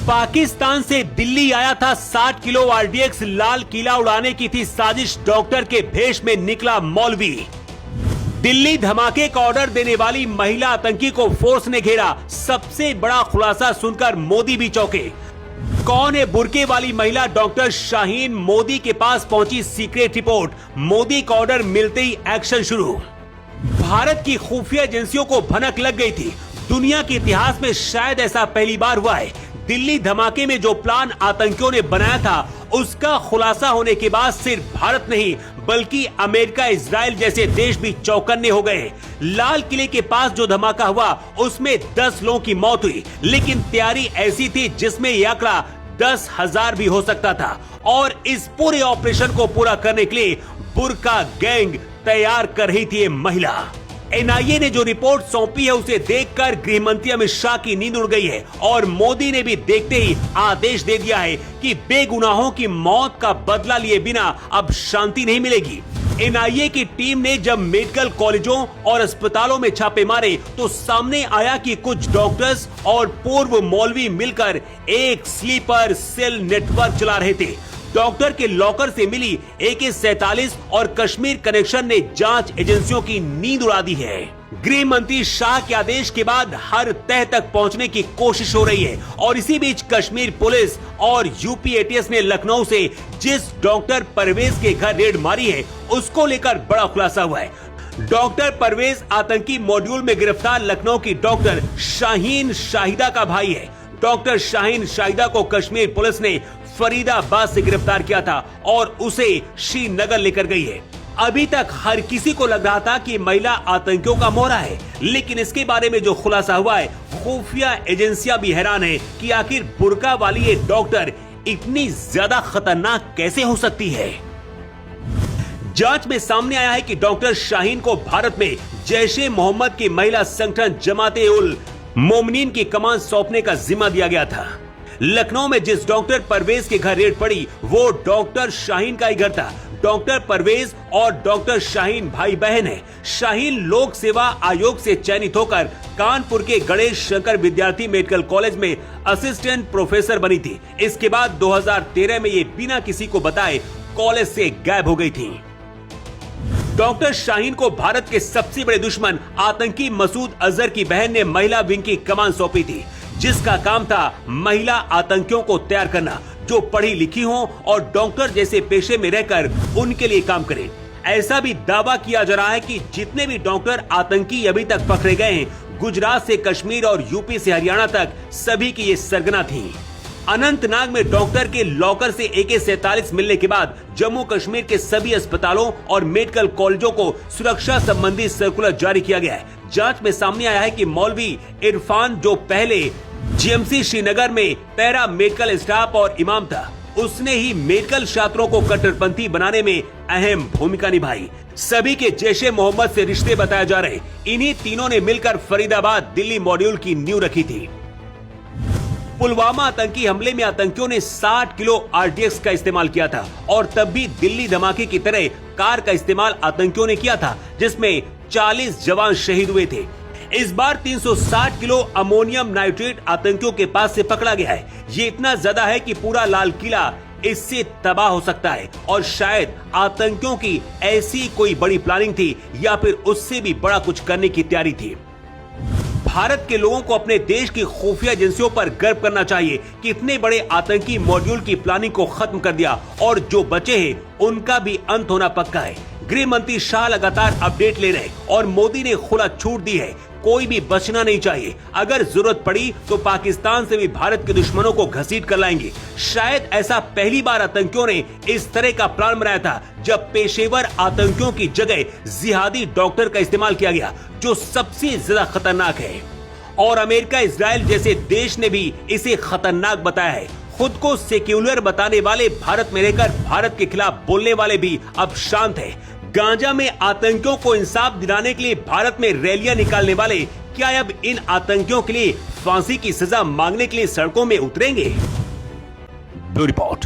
पाकिस्तान से दिल्ली आया था 60 किलो आरडीएक्स, लाल किला उड़ाने की थी साजिश, डॉक्टर के भेष में निकला मौलवी। दिल्ली धमाके का ऑर्डर देने वाली महिला आतंकी को फोर्स ने घेरा, सबसे बड़ा खुलासा सुनकर मोदी भी चौंके। कौन है बुर्के वाली महिला? डॉक्टर शाहीन। मोदी के पास पहुंची सीक्रेट रिपोर्ट, मोदी का ऑर्डर मिलते ही एक्शन शुरू। भारत की खुफिया एजेंसियों को भनक लग गई थी, दुनिया के इतिहास में शायद ऐसा पहली बार हुआ है। दिल्ली धमाके में जो प्लान आतंकियों ने बनाया था, उसका खुलासा होने के बाद सिर्फ भारत नहीं बल्कि अमेरिका, इजराइल जैसे देश भी चौकन्ने हो गए। लाल किले के पास जो धमाका हुआ उसमें 10 लोगों की मौत हुई, लेकिन तैयारी ऐसी थी जिसमें यह आंकड़ा 10,000 भी हो सकता था। और इस पूरे ऑपरेशन को पूरा करने के लिए बुर्का गैंग तैयार कर रही थी ये महिला। एनआईए ने जो रिपोर्ट सौंपी है उसे देखकर गृह मंत्री अमित शाह की नींद उड़ गई है और मोदी ने भी देखते ही आदेश दे दिया है कि बेगुनाहों की मौत का बदला लिए बिना अब शांति नहीं मिलेगी। एनआईए की टीम ने जब मेडिकल कॉलेजों और अस्पतालों में छापे मारे तो सामने आया कि कुछ डॉक्टर्स और पूर्व मौलवी मिलकर एक स्लीपर सेल नेटवर्क चला रहे थे। डॉक्टर के लॉकर से मिली AK-47 और कश्मीर कनेक्शन ने जांच एजेंसियों की नींद उड़ा दी है। गृह मंत्री शाह के आदेश के बाद हर तह तक पहुंचने की कोशिश हो रही है और इसी बीच कश्मीर पुलिस और यूपी ATS ने लखनऊ से जिस डॉक्टर परवेज के घर रेड मारी है उसको लेकर बड़ा खुलासा हुआ है। डॉक्टर परवेज आतंकी मॉड्यूल में गिरफ्तार लखनऊ की डॉक्टर शाहीन शाहिदा का भाई है। डॉक्टर शाहीन शाहिदा को कश्मीर पुलिस ने फरीदाबाद से गिरफ्तार किया था और उसे श्रीनगर लेकर गई है। अभी तक हर किसी को लग रहा था कि महिला आतंकियों का मोहरा है, लेकिन इसके बारे में जो खुलासा हुआ है, खुफिया एजेंसियां भी हैरान है कि आखिर बुर्का वाली ये डॉक्टर इतनी ज्यादा खतरनाक कैसे हो सकती है। जांच में सामने आया है कि डॉक्टर शाहीन को भारत में जैश-ए-मोहम्मद की महिला संगठन जमात-ए-उल-मोमिनीन की कमान सौंपने का जिम्मा दिया गया था। लखनऊ में जिस डॉक्टर परवेज के घर रेड पड़ी वो डॉक्टर शाहीन का ही घर था। डॉक्टर परवेज और डॉक्टर शाहीन भाई बहन है। शाहीन लोक सेवा आयोग से चयनित होकर कानपुर के गणेश शंकर विद्यार्थी मेडिकल कॉलेज में असिस्टेंट प्रोफेसर बनी थी। इसके बाद 2013 में ये बिना किसी को बताए कॉलेज से गायब हो गई थी। डॉक्टर शाहीन को भारत के सबसे बड़े दुश्मन आतंकी मसूद अजहर की बहन ने महिला विंग की कमान सौंपी थी, जिसका काम था महिला आतंकियों को तैयार करना जो पढ़ी लिखी हों और डॉक्टर जैसे पेशे में रहकर उनके लिए काम करें। ऐसा भी दावा किया जा रहा है कि जितने भी डॉक्टर आतंकी अभी तक पकड़े गए हैं, गुजरात से कश्मीर और यूपी से हरियाणा तक सभी की ये सरगना थी। अनंतनाग में डॉक्टर के लॉकर से AK-47 मिलने के बाद जम्मू कश्मीर के सभी अस्पतालों और मेडिकल कॉलेजों को सुरक्षा संबंधी सर्कुलर जारी किया गया है। जांच में सामने आया है कि मौलवी इरफान, जो पहले GMC श्रीनगर में पैरा मेडिकल स्टाफ और इमाम था, उसने ही मेडिकल छात्रों को कट्टरपंथी बनाने में अहम भूमिका निभाई। सभी के जैश-ए-मोहम्मद से रिश्ते बताए जा रहे। इन्हीं तीनों ने मिलकर फरीदाबाद दिल्ली मॉड्यूल की नींव रखी थी। पुलवामा आतंकी हमले में आतंकियों ने 60 किलो RDX का इस्तेमाल किया था और तब भी दिल्ली धमाके की तरह कार का इस्तेमाल आतंकियों ने किया था, जिसमें 40 जवान शहीद हुए थे। इस बार 360 किलो अमोनियम नाइट्रेट आतंकियों के पास से पकड़ा गया है। ये इतना ज्यादा है कि पूरा लाल किला इससे तबाह हो सकता है और शायद आतंकियों की ऐसी कोई बड़ी प्लानिंग थी या फिर उससे भी बड़ा कुछ करने की तैयारी थी। भारत के लोगों को अपने देश की खुफिया एजेंसियों पर गर्व करना चाहिए कि इतने बड़े आतंकी मॉड्यूल की प्लानिंग को खत्म कर दिया और जो बचे हैं उनका भी अंत होना पक्का है। गृह मंत्री शाह लगातार अपडेट ले रहे और मोदी ने खुला छूट दी है, कोई भी बचना नहीं चाहिए। अगर जरूरत पड़ी तो पाकिस्तान से भी भारत के दुश्मनों को घसीट कर लाएंगे। शायद ऐसा पहली बार आतंकियों ने इस तरह का प्लान बनाया था जब पेशेवर आतंकियों की जगह जिहादी डॉक्टर का इस्तेमाल किया गया, जो सबसे ज्यादा खतरनाक है। और अमेरिका, इजराइल जैसे देश ने भी इसे खतरनाक बताया है। खुद को सेक्युलर बताने वाले, भारत में रहकर भारत के खिलाफ बोलने वाले भी अब शांत है। गांजा में आतंकियों को इंसाफ दिलाने के लिए भारत में रैलियां निकालने वाले क्या अब इन आतंकियों के लिए फांसी की सजा मांगने के लिए सड़कों में उतरेंगे? Bureau report.